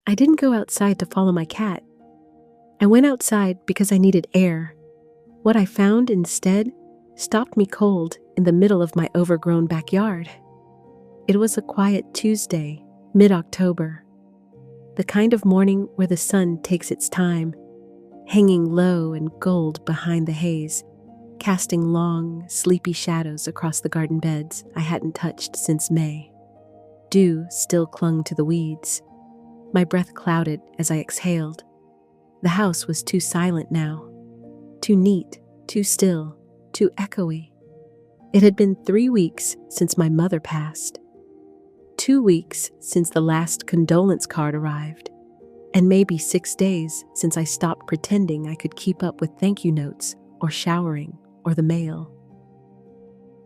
I didn't go outside to follow my cat. I went outside because I needed air. What I found instead stopped me cold in the middle of my overgrown backyard. It was a quiet Tuesday, mid-October. The kind of morning where the sun takes its time, hanging low and gold behind the haze, casting long, sleepy shadows across the garden beds I hadn't touched since May. Dew still clung to the weeds. My breath clouded as I exhaled. The house was too silent now. Too neat, too still, too echoey. It had been 3 weeks since my mother passed. 2 weeks since the last condolence card arrived. And maybe 6 days since I stopped pretending I could keep up with thank you notes or showering or the mail.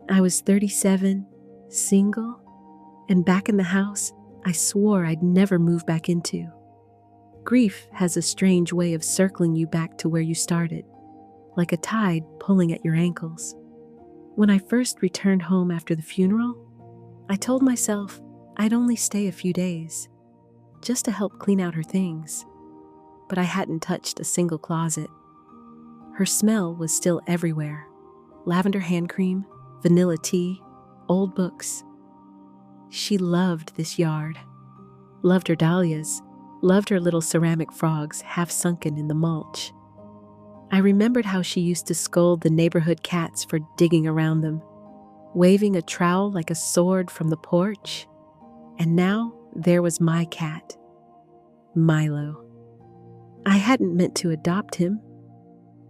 I was 37, single, and back in the house I swore I'd never move back into. Grief has a strange way of circling you back to where you started, like a tide pulling at your ankles. When I first returned home after the funeral, I told myself I'd only stay a few days, just to help clean out her things. But I hadn't touched a single closet. Her smell was still everywhere. Lavender hand cream, vanilla tea, old books. She loved this yard. Loved her dahlias, loved her little ceramic frogs half sunken in the mulch. I remembered how she used to scold the neighborhood cats for digging around them, waving a trowel like a sword from the porch. And now there was my cat, Milo. I hadn't meant to adopt him.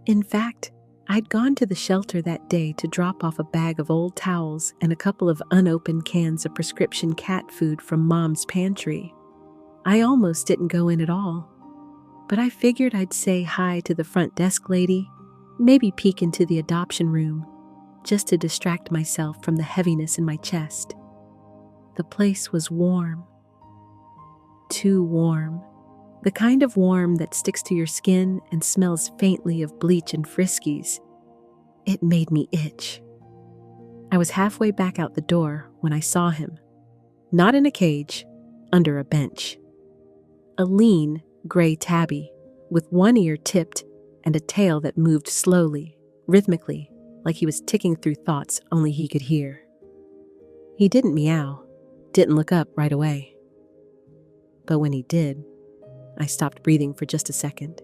In fact, I'd gone to the shelter that day to drop off a bag of old towels and a couple of unopened cans of prescription cat food from Mom's pantry. I almost didn't go in at all, but I figured I'd say hi to the front desk lady, maybe peek into the adoption room, just to distract myself from the heaviness in my chest. The place was warm. Too warm. The kind of warm that sticks to your skin and smells faintly of bleach and Friskies. It made me itch. I was halfway back out the door when I saw him. Not in a cage, under a bench. A lean, gray tabby, with one ear tipped and a tail that moved slowly, rhythmically, like he was ticking through thoughts only he could hear. He didn't meow, didn't look up right away. But when he did, I stopped breathing for just a second.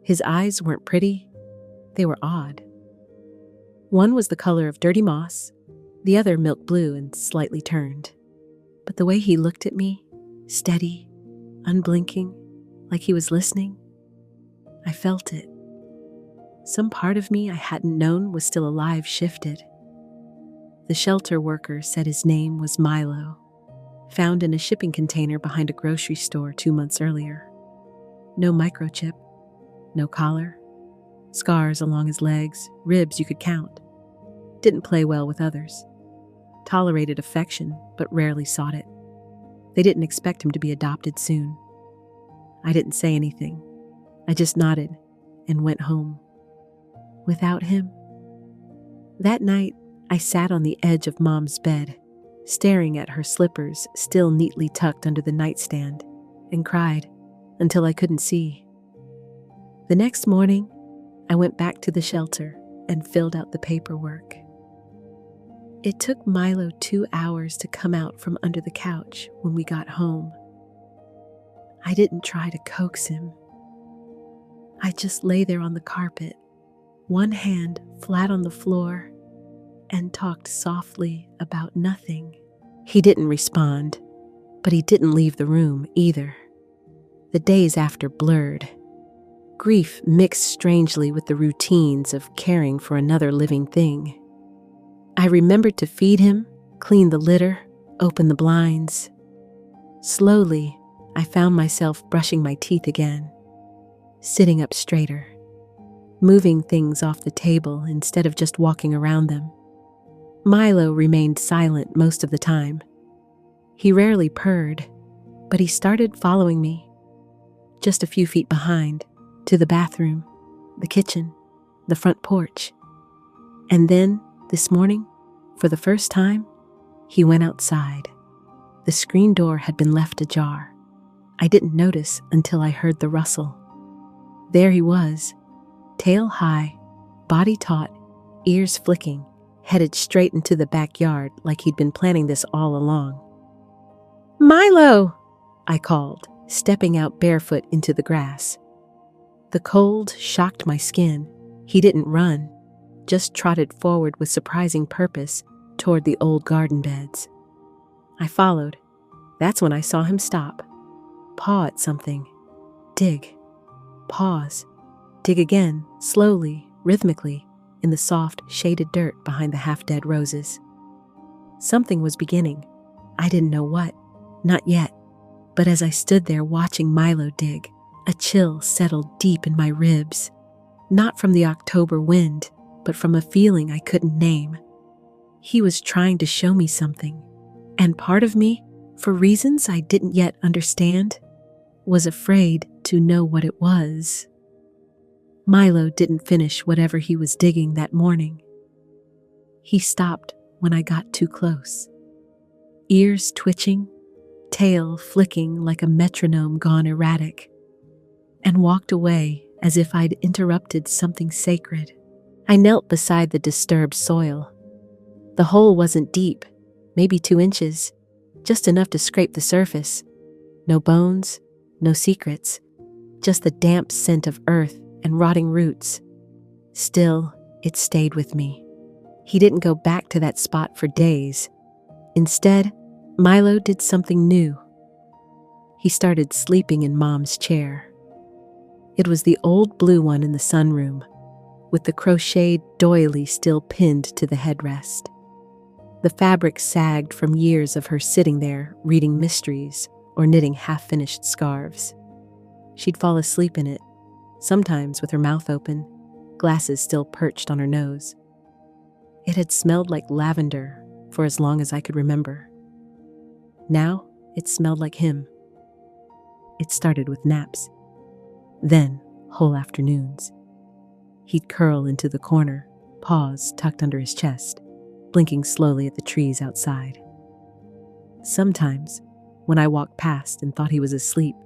His eyes weren't pretty, they were odd. One was the color of dirty moss, the other milk blue and slightly turned. But the way he looked at me, steady, unblinking, like he was listening, I felt it. Some part of me I hadn't known was still alive shifted. The shelter worker said his name was Milo, found in a shipping container behind a grocery store 2 months earlier. No microchip, no collar, scars along his legs, ribs you could count. Didn't play well with others. Tolerated affection, but rarely sought it. They didn't expect him to be adopted soon. I didn't say anything. I just nodded and went home. Without him. That night, I sat on the edge of Mom's bed, staring at her slippers still neatly tucked under the nightstand, and cried until I couldn't see. The next morning, I went back to the shelter and filled out the paperwork. It took Milo 2 hours to come out from under the couch when we got home. I didn't try to coax him. I just lay there on the carpet, one hand flat on the floor, and talked softly about nothing. He didn't respond, but he didn't leave the room either. The days after blurred. Grief mixed strangely with the routines of caring for another living thing. I remembered to feed him, clean the litter, open the blinds. Slowly, I found myself brushing my teeth again, sitting up straighter, moving things off the table instead of just walking around them. Milo remained silent most of the time. He rarely purred, but he started following me, just a few feet behind, to the bathroom, the kitchen, the front porch. And then, this morning, for the first time, he went outside. The screen door had been left ajar. I didn't notice until I heard the rustle. There he was, tail high, body taut, ears flicking, headed straight into the backyard like he'd been planning this all along. "Milo!" I called, stepping out barefoot into the grass. The cold shocked my skin. He didn't run, just trotted forward with surprising purpose toward the old garden beds. I followed. That's when I saw him stop, paw at something, dig, pause, dig again, slowly, rhythmically, in the soft, shaded dirt behind the half-dead roses. Something was beginning. I didn't know what, not yet, but as I stood there watching Milo dig, a chill settled deep in my ribs, not from the October wind, but from a feeling I couldn't name. He was trying to show me something, and part of me, for reasons I didn't yet understand, was afraid to know what it was. Milo didn't finish whatever he was digging that morning. He stopped when I got too close, ears twitching, tail flicking like a metronome gone erratic, and walked away as if I'd interrupted something sacred. I knelt beside the disturbed soil. The hole wasn't deep, maybe 2 inches, just enough to scrape the surface. No bones, no secrets, just the damp scent of earth and rotting roots. Still, it stayed with me. He didn't go back to that spot for days. Instead, Milo did something new. He started sleeping in Mom's chair. It was the old blue one in the sunroom, with the crocheted doily still pinned to the headrest. The fabric sagged from years of her sitting there, reading mysteries or knitting half-finished scarves. She'd fall asleep in it, sometimes with her mouth open, glasses still perched on her nose. It had smelled like lavender for as long as I could remember. Now, it smelled like him. It started with naps. Then, whole afternoons. He'd curl into the corner, paws tucked under his chest, blinking slowly at the trees outside. Sometimes, when I walked past and thought he was asleep,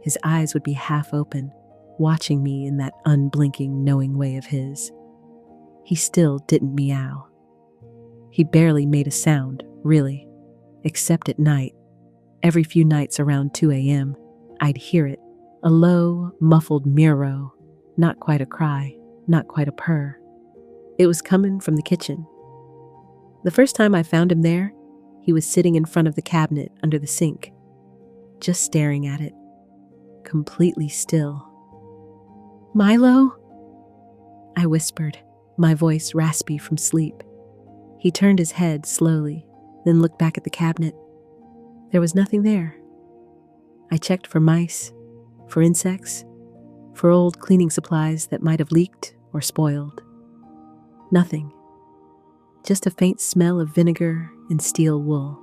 his eyes would be half open, watching me in that unblinking, knowing way of his. He still didn't meow. He barely made a sound, really, except at night. Every few nights around 2 a.m., I'd hear it, a low, muffled meow, not quite a cry, not quite a purr. It was coming from the kitchen. The first time I found him there, he was sitting in front of the cabinet under the sink, just staring at it, completely still. "Milo?" I whispered, my voice raspy from sleep. He turned his head slowly, then looked back at the cabinet. There was nothing there. I checked for mice, for insects, for old cleaning supplies that might have leaked or spoiled. Nothing. Just a faint smell of vinegar and steel wool.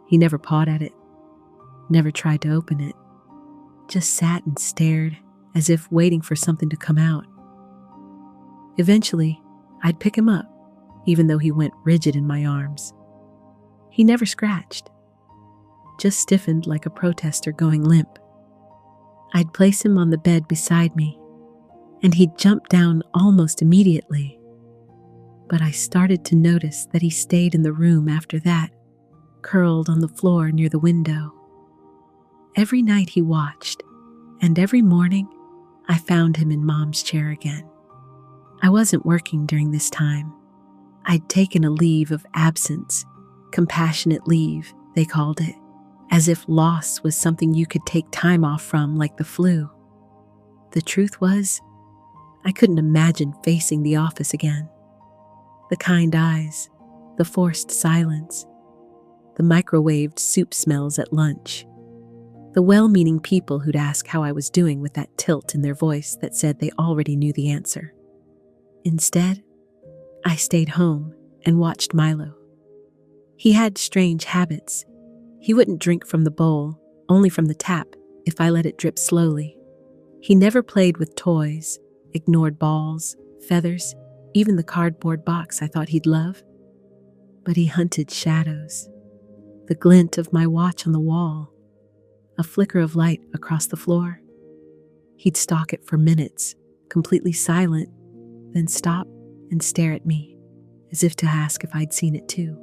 He never pawed at it, never tried to open it, just sat and stared as if waiting for something to come out. Eventually, I'd pick him up, even though he went rigid in my arms. He never scratched, just stiffened like a protester going limp. I'd place him on the bed beside me, and he'd jump down almost immediately. But I started to notice that he stayed in the room after that, curled on the floor near the window. Every night he watched, and every morning I found him in Mom's chair again. I wasn't working during this time. I'd taken a leave of absence, compassionate leave, they called it, as if loss was something you could take time off from like the flu. The truth was, I couldn't imagine facing the office again. The kind eyes, the forced silence, the microwaved soup smells at lunch, the well-meaning people who'd ask how I was doing with that tilt in their voice that said they already knew the answer. Instead, I stayed home and watched Milo. He had strange habits. He wouldn't drink from the bowl, only from the tap, if I let it drip slowly. He never played with toys, ignored balls, feathers, even the cardboard box I thought he'd love. But he hunted shadows, the glint of my watch on the wall, a flicker of light across the floor. He'd stalk it for minutes, completely silent, then stop and stare at me, as if to ask if I'd seen it too.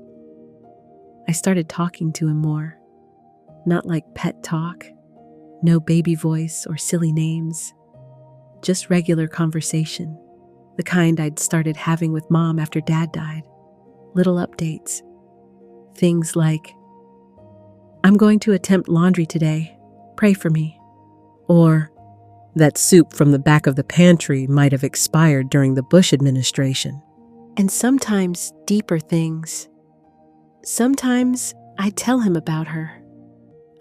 I started talking to him more, not like pet talk, no baby voice or silly names, just regular conversation, the kind I'd started having with Mom after Dad died. Little updates, things like, "I'm going to attempt laundry today, pray for me," or "That soup from the back of the pantry might have expired during the Bush administration." And sometimes deeper things. Sometimes I'd tell him about her,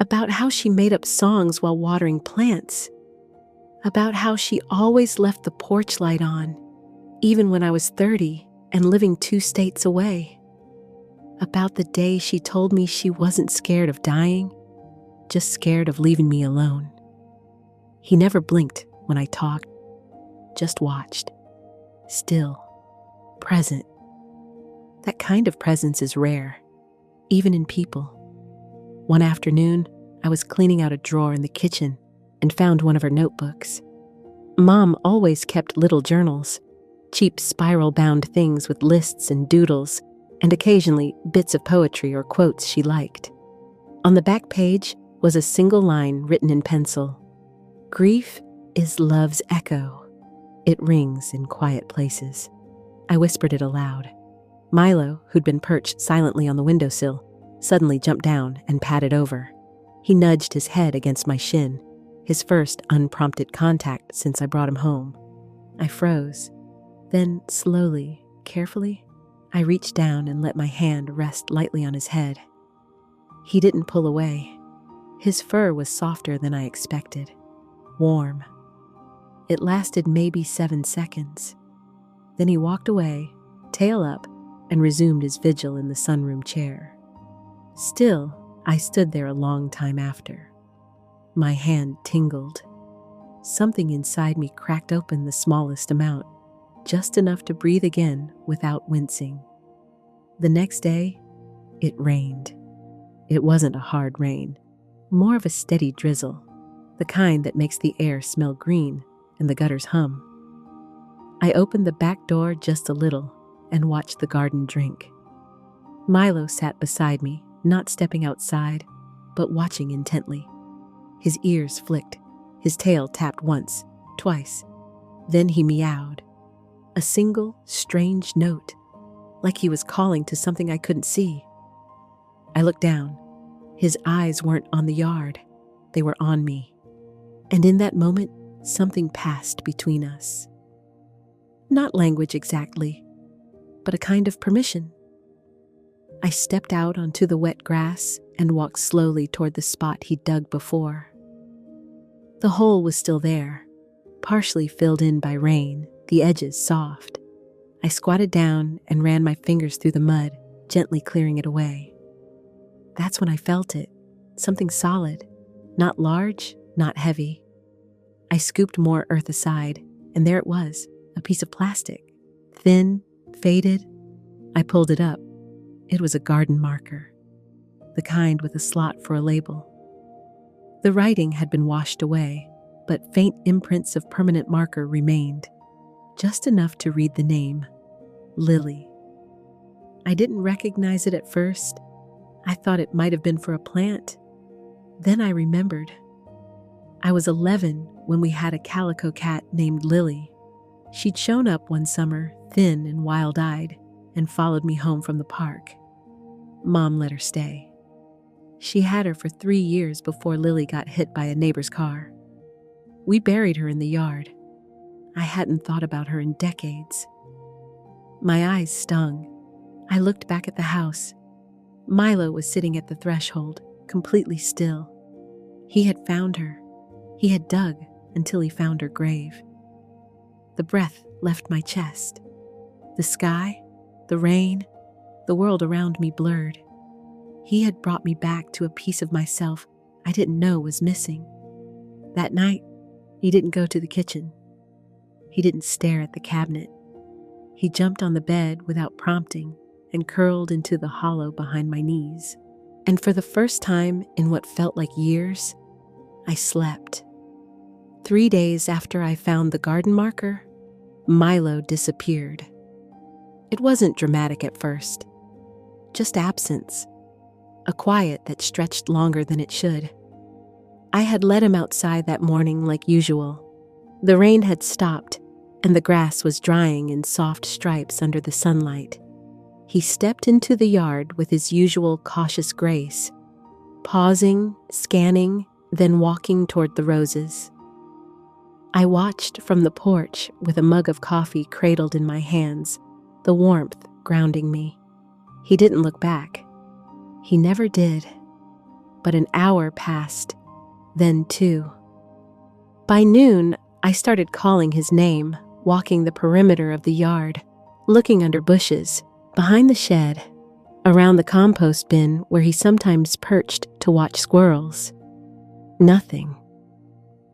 about how she made up songs while watering plants, about how she always left the porch light on, even when I was 30 and living 2 states away, about the day she told me she wasn't scared of dying, just scared of leaving me alone. He never blinked when I talked, just watched, still, present. That kind of presence is rare, even in people. One afternoon, I was cleaning out a drawer in the kitchen and found one of her notebooks. Mom always kept little journals, cheap spiral-bound things with lists and doodles, and occasionally bits of poetry or quotes she liked. On the back page was a single line written in pencil. "Grief is love's echo. It rings in quiet places." I whispered it aloud. Milo, who'd been perched silently on the windowsill, suddenly jumped down and patted over. He nudged his head against my shin, his first unprompted contact since I brought him home. I froze. Then, slowly, carefully, I reached down and let my hand rest lightly on his head. He didn't pull away. His fur was softer than I expected. Warm. It lasted maybe 7 seconds. Then he walked away, tail up, and resumed his vigil in the sunroom chair. Still, I stood there a long time after. My hand tingled. Something inside me cracked open the smallest amount, just enough to breathe again without wincing. The next day, it rained. It wasn't a hard rain, more of a steady drizzle, the kind that makes the air smell green and the gutters hum. I opened the back door just a little and watched the garden drink. Milo sat beside me, not stepping outside, but watching intently. His ears flicked, his tail tapped once, twice. Then he meowed. A single, strange note, like he was calling to something I couldn't see. I looked down. His eyes weren't on the yard. They were on me. And in that moment, something passed between us. Not language exactly, but a kind of permission. I stepped out onto the wet grass and walked slowly toward the spot he'd dug before. The hole was still there, partially filled in by rain, the edges soft. I squatted down and ran my fingers through the mud, gently clearing it away. That's when I felt it, something solid, not large, not heavy. I scooped more earth aside, and there it was, a piece of plastic, thin, faded. I pulled it up. It was a garden marker, the kind with a slot for a label. The writing had been washed away, but faint imprints of permanent marker remained, just enough to read the name, Lily. I didn't recognize it at first. I thought it might have been for a plant. Then I remembered. I was 11 when we had a calico cat named Lily. She'd shown up one summer, thin and wild-eyed, and followed me home from the park. Mom let her stay. She had her for 3 years before Lily got hit by a neighbor's car. We buried her in the yard. I hadn't thought about her in decades. My eyes stung. I looked back at the house. Milo was sitting at the threshold, completely still. He had found her. He had dug until he found her grave. The breath left my chest. The sky, the rain, the world around me blurred. He had brought me back to a piece of myself I didn't know was missing. That night, he didn't go to the kitchen. He didn't stare at the cabinet. He jumped on the bed without prompting and curled into the hollow behind my knees. And for the first time in what felt like years, I slept. 3 days after I found the garden marker, Milo disappeared. It wasn't dramatic at first, just absence, a quiet that stretched longer than it should. I had let him outside that morning like usual. The rain had stopped, and the grass was drying in soft stripes under the sunlight. He stepped into the yard with his usual cautious grace, pausing, scanning, then walking toward the roses. I watched from the porch with a mug of coffee cradled in my hands, the warmth grounding me. He didn't look back. He never did. But an hour passed, then 2. By noon, I started calling his name, walking the perimeter of the yard, looking under bushes, behind the shed, around the compost bin where he sometimes perched to watch squirrels. Nothing.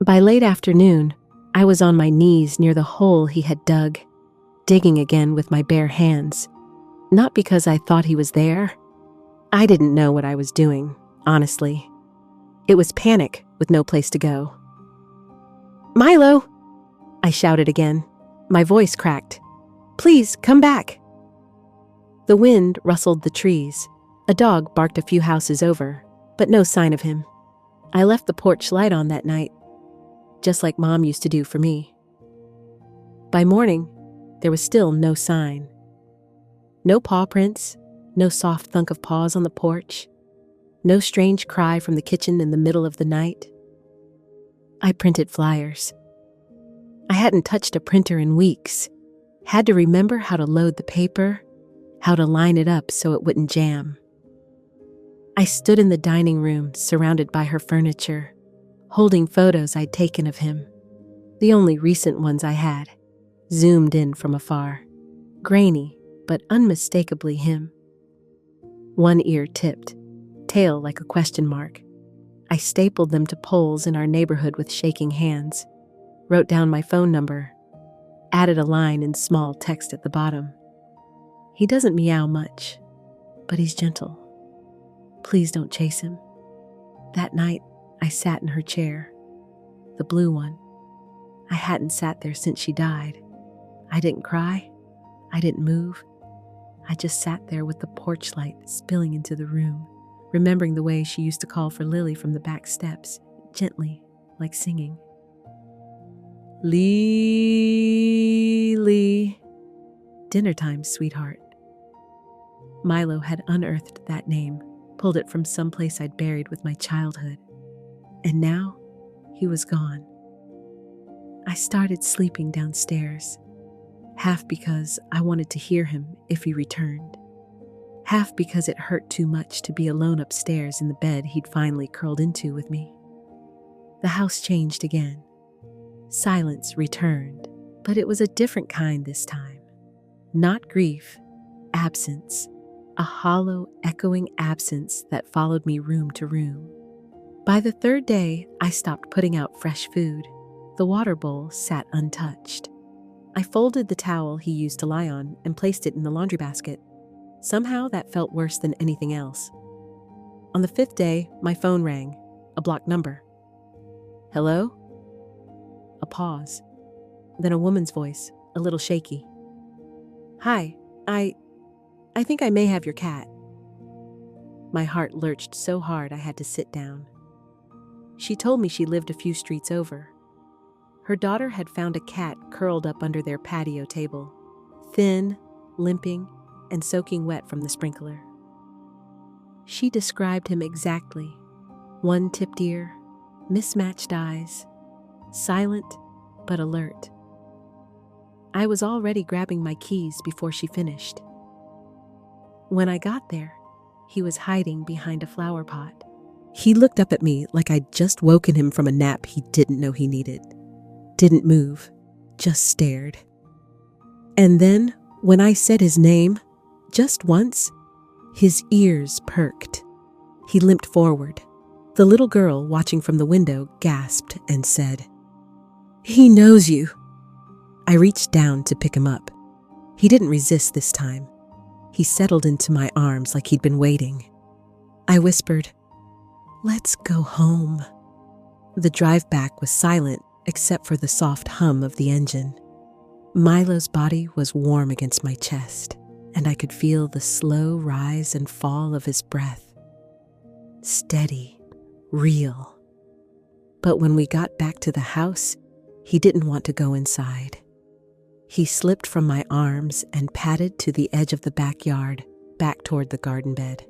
By late afternoon, I was on my knees near the hole he had dug, digging again with my bare hands. Not because I thought he was there. I didn't know what I was doing, honestly. It was panic with no place to go. "Milo!" I shouted again. My voice cracked. "Please, come back." The wind rustled the trees. A dog barked a few houses over, but no sign of him. I left the porch light on that night, just like Mom used to do for me. By morning, there was still no sign. No paw prints, no soft thunk of paws on the porch, no strange cry from the kitchen in the middle of the night. I printed flyers. I hadn't touched a printer in weeks. Had to remember how to load the paper, how to line it up so it wouldn't jam. I stood in the dining room, surrounded by her furniture, holding photos I'd taken of him, the only recent ones I had, zoomed in from afar, grainy but unmistakably him. One ear tipped, tail like a question mark. I stapled them to poles in our neighborhood with shaking hands, wrote down my phone number, added a line in small text at the bottom. He doesn't meow much, but he's gentle. Please don't chase him. That night, I sat in her chair, the blue one. I hadn't sat there since she died. I didn't cry. I didn't move. I just sat there with the porch light spilling into the room, remembering the way she used to call for Lily from the back steps, gently, like singing. Lily. Dinner time, sweetheart. Milo had unearthed that name, pulled it from someplace I'd buried with my childhood. And now, he was gone. I started sleeping downstairs, half because I wanted to hear him if he returned, half because it hurt too much to be alone upstairs in the bed he'd finally curled into with me. The house changed again. Silence returned, but it was a different kind this time. Not grief, absence, a hollow, echoing absence that followed me room to room. By the 3rd day, I stopped putting out fresh food. The water bowl sat untouched. I folded the towel he used to lie on and placed it in the laundry basket. Somehow that felt worse than anything else. On the 5th day, my phone rang, a blocked number. "Hello?" A pause, then a woman's voice, a little shaky. "Hi, I think I may have your cat." My heart lurched so hard I had to sit down. She told me she lived a few streets over. Her daughter had found a cat curled up under their patio table, thin, limping, and soaking wet from the sprinkler. She described him exactly. One tipped ear, mismatched eyes, silent but alert. I was already grabbing my keys before she finished. When I got there, he was hiding behind a flower pot. He looked up at me like I'd just woken him from a nap he didn't know he needed. Didn't move, just stared. And then, when I said his name, just once, his ears perked. He limped forward. The little girl watching from the window gasped and said, "He knows you." I reached down to pick him up. He didn't resist this time. He settled into my arms like he'd been waiting. I whispered, "Let's go home." The drive back was silent except for the soft hum of the engine. Milo's body was warm against my chest, and I could feel the slow rise and fall of his breath. Steady, real. But when we got back to the house, he didn't want to go inside. He slipped from my arms and padded to the edge of the backyard, back toward the garden bed,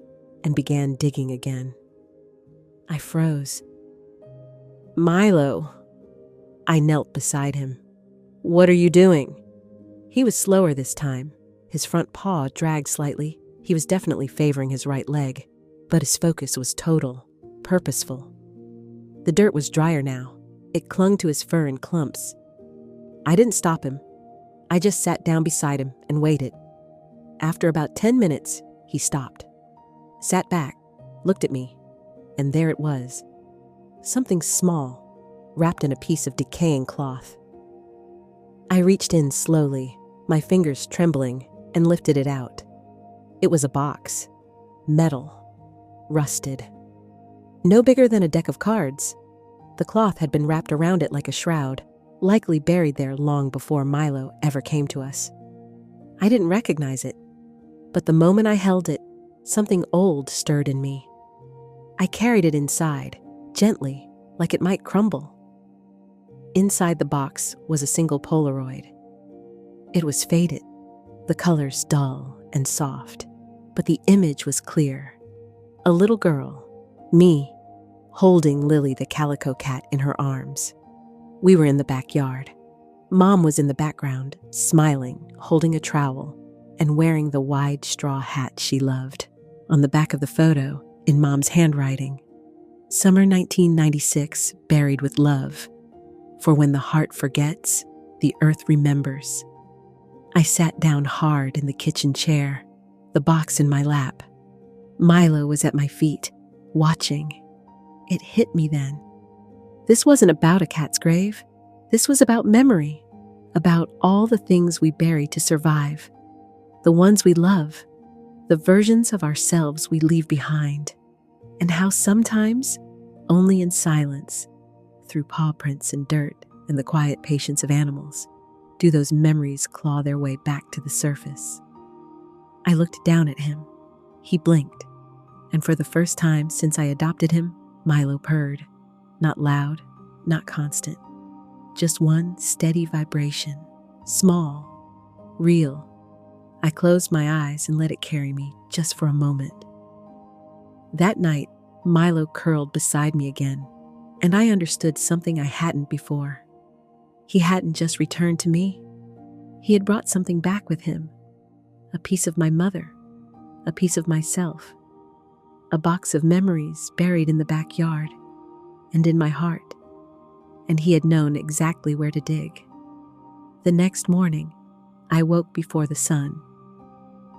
and began digging again. I froze. "Milo." I knelt beside him. "What are you doing?" He was slower this time. His front paw dragged slightly. He was definitely favoring his right leg, but his focus was total, purposeful. The dirt was drier now. It clung to his fur in clumps. I didn't stop him. I just sat down beside him and waited. After about 10 minutes, he stopped, sat back, looked at me, and there it was. Something small, wrapped in a piece of decaying cloth. I reached in slowly, my fingers trembling, and lifted it out. It was a box. Metal. Rusted. No bigger than a deck of cards. The cloth had been wrapped around it like a shroud, likely buried there long before Milo ever came to us. I didn't recognize it, but the moment I held it, something old stirred in me. I carried it inside, gently, like it might crumble. Inside the box was a single Polaroid. It was faded, the colors dull and soft, but the image was clear. A little girl, me, holding Lily the calico cat in her arms. We were in the backyard. Mom was in the background, smiling, holding a trowel, and wearing the wide straw hat she loved. On the back of the photo, in Mom's handwriting, "Summer 1996, buried with love. For when the heart forgets, the earth remembers." I sat down hard in the kitchen chair, the box in my lap. Milo was at my feet, watching. It hit me then. This wasn't about a cat's grave. This was about memory, about all the things we bury to survive, the ones we love, the versions of ourselves we leave behind, and how sometimes, only in silence, through paw prints and dirt and the quiet patience of animals, do those memories claw their way back to the surface. I looked down at him. He blinked, and for the first time since I adopted him, Milo purred. Not loud, not constant. Just one steady vibration, small, real. I closed my eyes and let it carry me just for a moment. That night, Milo curled beside me again, and I understood something I hadn't before. He hadn't just returned to me. He had brought something back with him. A piece of my mother, a piece of myself, a box of memories buried in the backyard and in my heart, and he had known exactly where to dig. The next morning, I woke before the sun.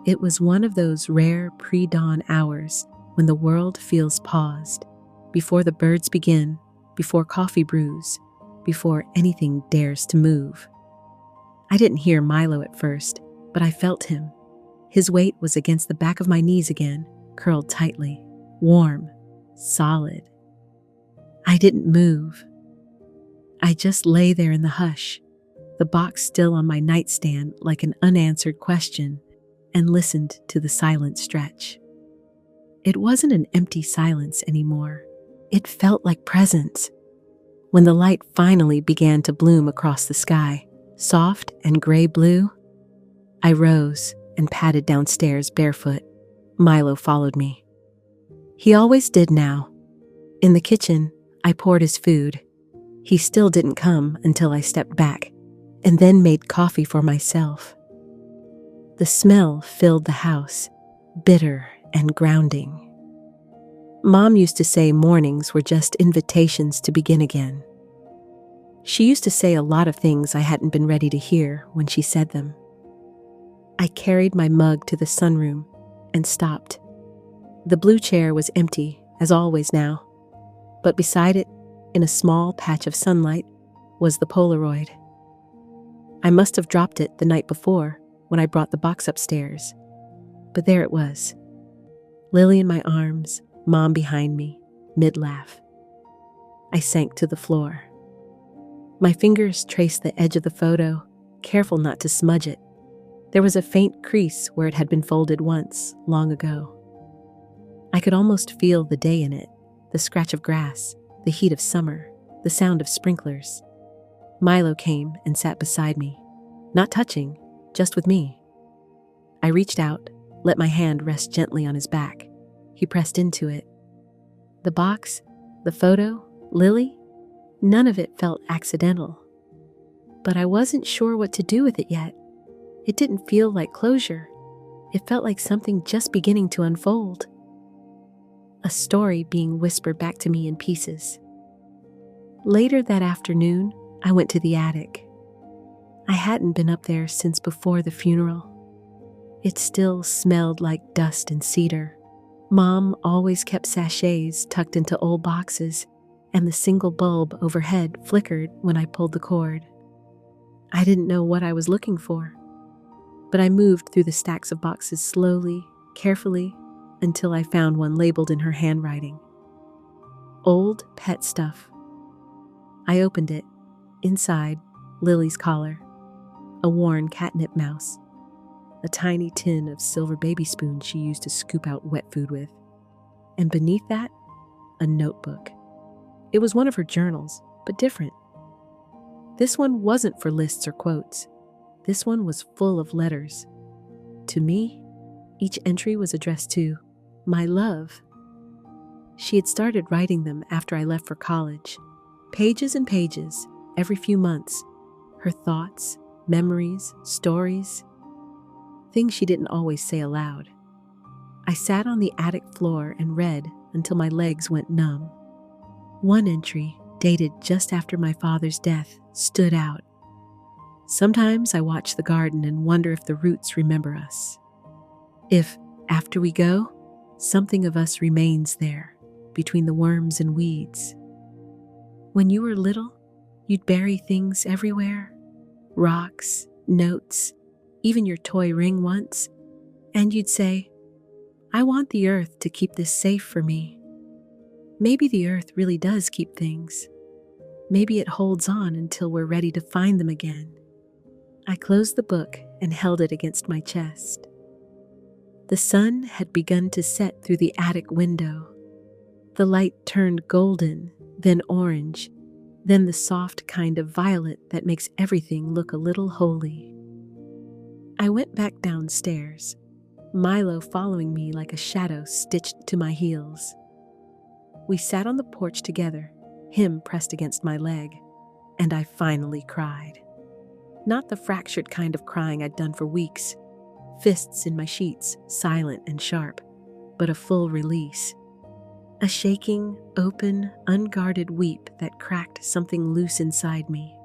It was one of those rare pre-dawn hours when the world feels paused, before the birds begin, before coffee brews, before anything dares to move. I didn't hear Milo at first, but I felt him. His weight was against the back of my knees again, curled tightly, warm, solid. I didn't move. I just lay there in the hush, the box still on my nightstand like an unanswered question, and listened to the silent stretch. It wasn't an empty silence anymore. It felt like presence. When the light finally began to bloom across the sky, soft and gray blue, I rose and padded downstairs barefoot. Milo followed me. He always did now. In the kitchen, I poured his food. He still didn't come until I stepped back, and then made coffee for myself. The smell filled the house, bitter and grounding. Mom used to say mornings were just invitations to begin again. She used to say a lot of things I hadn't been ready to hear when she said them. I carried my mug to the sunroom and stopped. The blue chair was empty, as always now, but beside it, in a small patch of sunlight, was the Polaroid. I must have dropped it the night before when I brought the box upstairs, but there it was. Lily in my arms, Mom behind me, mid-laugh. I sank to the floor. My fingers traced the edge of the photo, careful not to smudge it. There was a faint crease where it had been folded once, long ago. I could almost feel the day in it, the scratch of grass, the heat of summer, the sound of sprinklers. Milo came and sat beside me, not touching, just with me. I reached out, let my hand rest gently on his back. He pressed into it. The box, the photo, Lily, none of it felt accidental. But I wasn't sure what to do with it yet. It didn't feel like closure. It felt like something just beginning to unfold. A story being whispered back to me in pieces. Later that afternoon, I went to the attic. I hadn't been up there since before the funeral. It still smelled like dust and cedar. Mom always kept sachets tucked into old boxes, and the single bulb overhead flickered when I pulled the cord. I didn't know what I was looking for, but I moved through the stacks of boxes slowly, carefully, until I found one labeled in her handwriting. Old pet stuff. I opened it. Inside, Lily's collar, a worn catnip mouse, a tiny tin of silver baby spoons she used to scoop out wet food with, and beneath that, a notebook. It was one of her journals, but different. This one wasn't for lists or quotes. This one was full of letters. To me, each entry was addressed to my love. She had started writing them after I left for college. Pages and pages, every few months. Her thoughts, memories, stories. Things she didn't always say aloud. I sat on the attic floor and read until my legs went numb. One entry, dated just after my father's death, stood out. Sometimes I watch the garden and wonder if the roots remember us. If, after we go, something of us remains there, between the worms and weeds. When you were little, you'd bury things everywhere. Rocks, notes, even your toy ring once, and you'd say, I want the earth to keep this safe for me. Maybe the earth really does keep things. Maybe it holds on until we're ready to find them again. I closed the book and held it against my chest. The sun had begun to set through the attic window. The light turned golden, then orange, then the soft kind of violet that makes everything look a little holy. I went back downstairs, Milo following me like a shadow stitched to my heels. We sat on the porch together, him pressed against my leg, and I finally cried. Not the fractured kind of crying I'd done for weeks, fists in my sheets, silent and sharp, but a full release. A shaking, open, unguarded weep that cracked something loose inside me,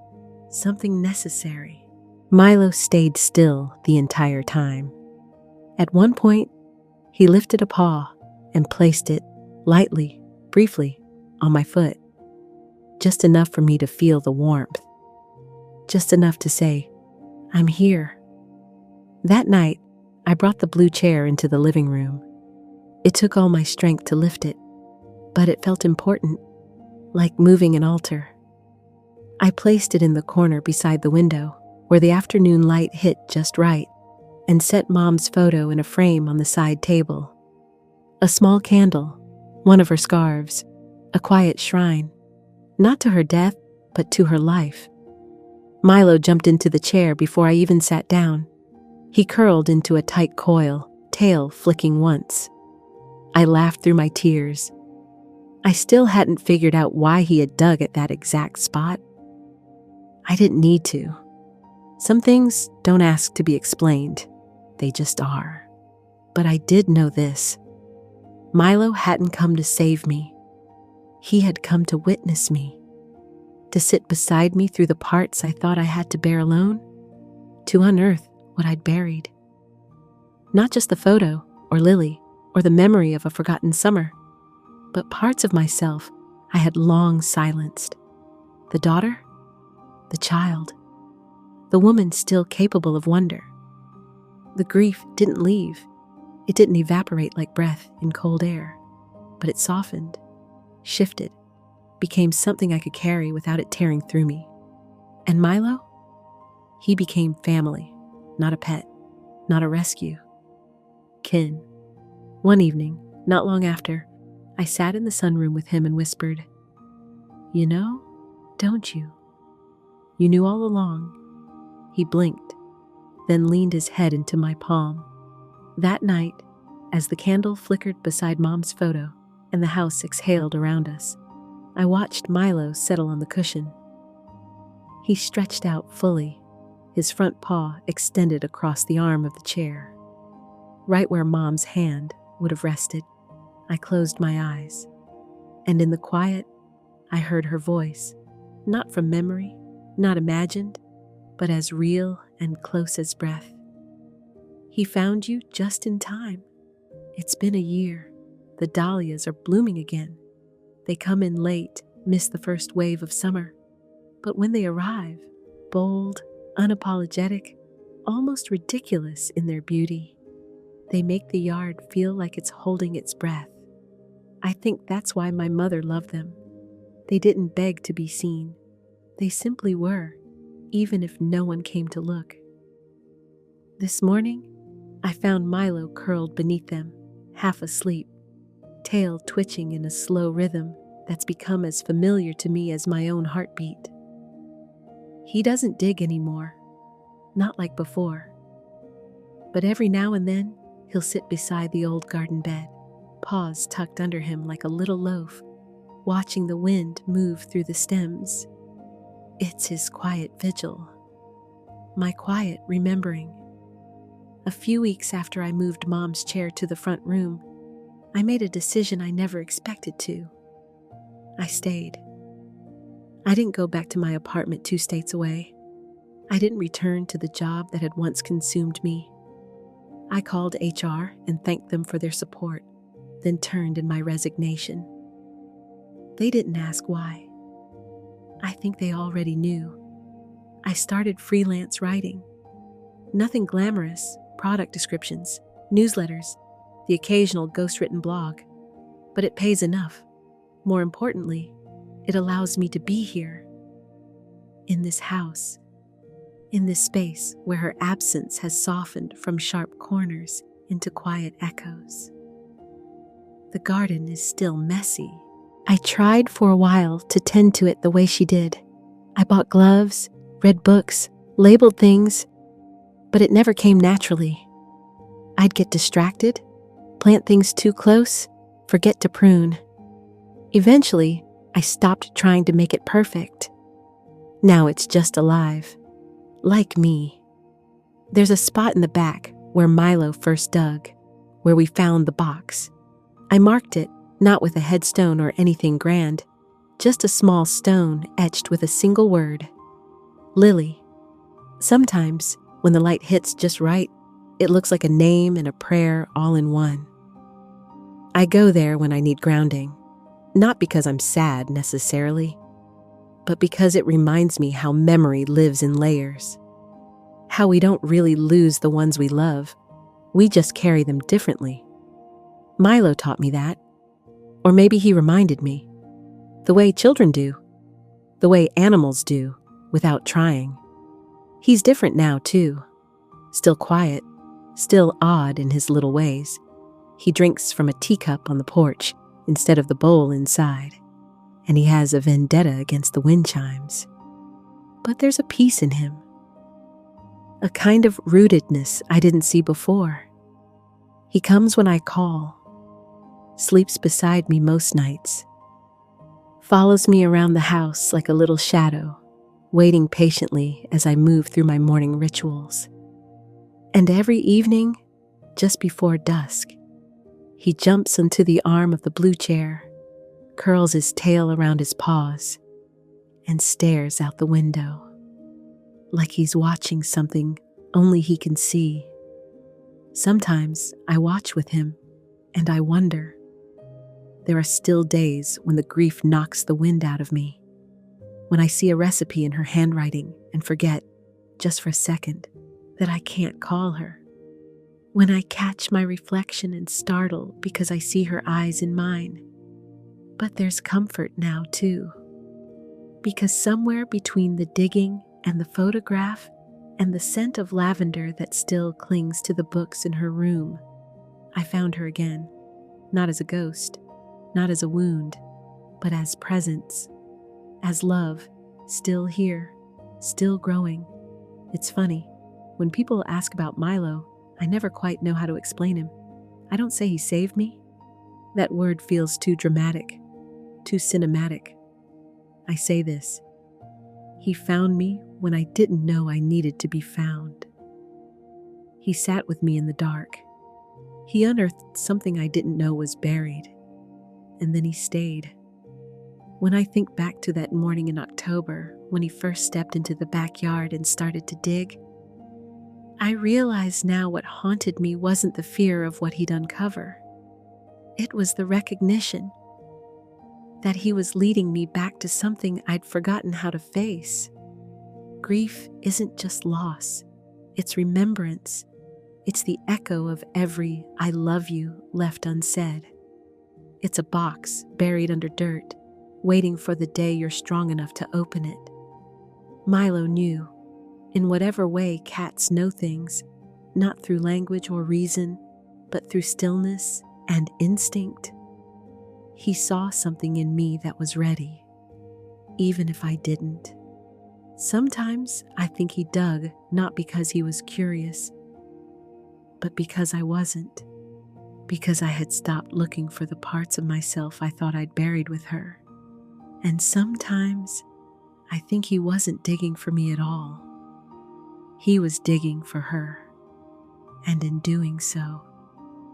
something necessary. Milo stayed still the entire time. At one point, he lifted a paw and placed it lightly, briefly, on my foot. Just enough for me to feel the warmth. Just enough to say, I'm here. That night, I brought the blue chair into the living room. It took all my strength to lift it, but it felt important, like moving an altar. I placed it in the corner beside the window, where the afternoon light hit just right, and set Mom's photo in a frame on the side table. A small candle, one of her scarves, a quiet shrine, not to her death, but to her life. Milo jumped into the chair before I even sat down. He curled into a tight coil, tail flicking once. I laughed through my tears. I still hadn't figured out why he had dug at that exact spot. I didn't need to. Some things don't ask to be explained. They just are. But I did know this. Milo hadn't come to save me. He had come to witness me. To sit beside me through the parts I thought I had to bear alone. To unearth what I'd buried. Not just the photo, or Lily, or the memory of a forgotten summer, but parts of myself I had long silenced. The daughter, the child, the woman still capable of wonder. The grief didn't leave. It didn't evaporate like breath in cold air, but it softened, shifted, became something I could carry without it tearing through me. And Milo? He became family, not a pet, not a rescue. Kin. One evening, not long after, I sat in the sunroom with him and whispered, "You know, don't you? You knew all along." He blinked, then leaned his head into my palm. That night, as the candle flickered beside Mom's photo and the house exhaled around us, I watched Milo settle on the cushion. He stretched out fully, his front paw extended across the arm of the chair. Right where Mom's hand would have rested, I closed my eyes, and in the quiet, I heard her voice, not from memory, not imagined, but as real and close as breath. "He found you just in time. It's been a year. The dahlias are blooming again. They come in late, miss the first wave of summer. But when they arrive, bold, unapologetic, almost ridiculous in their beauty, they make the yard feel like it's holding its breath. I think that's why my mother loved them. They didn't beg to be seen. They simply were, even if no one came to look." This morning, I found Milo curled beneath them, half asleep, tail twitching in a slow rhythm that's become as familiar to me as my own heartbeat. He doesn't dig anymore, not like before. But every now and then, he'll sit beside the old garden bed, paws tucked under him like a little loaf, watching the wind move through the stems. It's his quiet vigil. My quiet remembering. A few weeks after I moved Mom's chair to the front room, I made a decision I never expected to. I stayed. I didn't go back to my apartment 2 states away. I didn't return to the job that had once consumed me. I called HR and thanked them for their support, then turned in my resignation. They didn't ask why. I think they already knew. I started freelance writing. Nothing glamorous, product descriptions, newsletters, the occasional ghostwritten blog. But it pays enough. More importantly, it allows me to be here. In this house. In this space where her absence has softened from sharp corners into quiet echoes. The garden is still messy. I tried for a while to tend to it the way she did. I bought gloves, read books, labeled things, but it never came naturally. I'd get distracted, plant things too close, forget to prune. Eventually, I stopped trying to make it perfect. Now it's just alive, like me. There's a spot in the back where Milo first dug, where we found the box. I marked it, not with a headstone or anything grand, just a small stone etched with a single word. Lily. Sometimes, when the light hits just right, it looks like a name and a prayer all in one. I go there when I need grounding, not because I'm sad necessarily, but because it reminds me how memory lives in layers. How we don't really lose the ones we love, we just carry them differently. Milo taught me that. Or maybe he reminded me. The way children do. The way animals do, without trying. He's different now, too. Still quiet, still odd in his little ways. He drinks from a teacup on the porch instead of the bowl inside. And he has a vendetta against the wind chimes. But there's a peace in him. A kind of rootedness I didn't see before. He comes when I call. Sleeps beside me most nights. Follows me around the house like a little shadow, waiting patiently as I move through my morning rituals. And every evening, just before dusk, he jumps onto the arm of the blue chair, curls his tail around his paws, and stares out the window, like he's watching something only he can see. Sometimes I watch with him, and I wonder. There are still days when the grief knocks the wind out of me, when I see a recipe in her handwriting and forget, just for a second, that I can't call her. When I catch my reflection and startle because I see her eyes in mine. But there's comfort now, too, because somewhere between the digging and the photograph and the scent of lavender that still clings to the books in her room, I found her again, not as a ghost, not as a wound, but as presence, as love, still here, still growing. It's funny, when people ask about Milo, I never quite know how to explain him. I don't say he saved me. That word feels too dramatic, too cinematic. I say this: he found me when I didn't know I needed to be found. He sat with me in the dark. He unearthed something I didn't know was buried, and then he stayed. When I think back to that morning in October, when he first stepped into the backyard and started to dig, I realize now what haunted me wasn't the fear of what he'd uncover. It was the recognition that he was leading me back to something I'd forgotten how to face. Grief isn't just loss, it's remembrance. It's the echo of every "I love you" left unsaid. It's a box buried under dirt, waiting for the day you're strong enough to open it. Milo knew, in whatever way cats know things, not through language or reason, but through stillness and instinct. He saw something in me that was ready, even if I didn't. Sometimes I think he dug not because he was curious, but because I wasn't, because I had stopped looking for the parts of myself I thought I'd buried with her. And sometimes I think he wasn't digging for me at all. He was digging for her, and in doing so,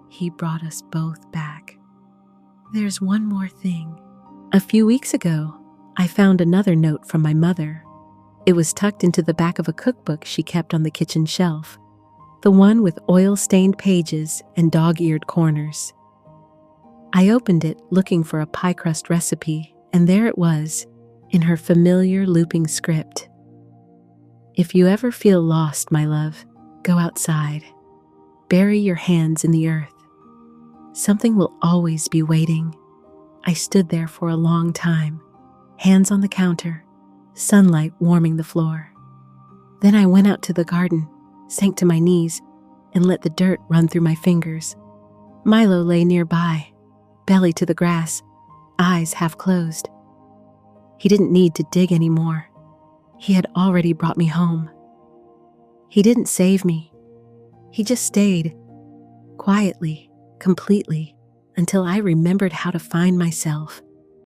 he brought us both back. There's one more thing. A few weeks ago, I found another note from my mother. It was tucked into the back of a cookbook she kept on the kitchen shelf, the one with oil-stained pages and dog-eared corners. I opened it looking for a pie crust recipe, and there it was, in her familiar looping script. If you ever feel lost, my love, go outside. Bury your hands in the earth. Something will always be waiting. I stood there for a long time, hands on the counter, sunlight warming the floor. Then I went out to the garden, sank to my knees, and let the dirt run through my fingers. Milo lay nearby, belly to the grass, eyes half closed. He didn't need to dig anymore. He had already brought me home. He didn't save me. He just stayed, quietly, completely, until I remembered how to find myself.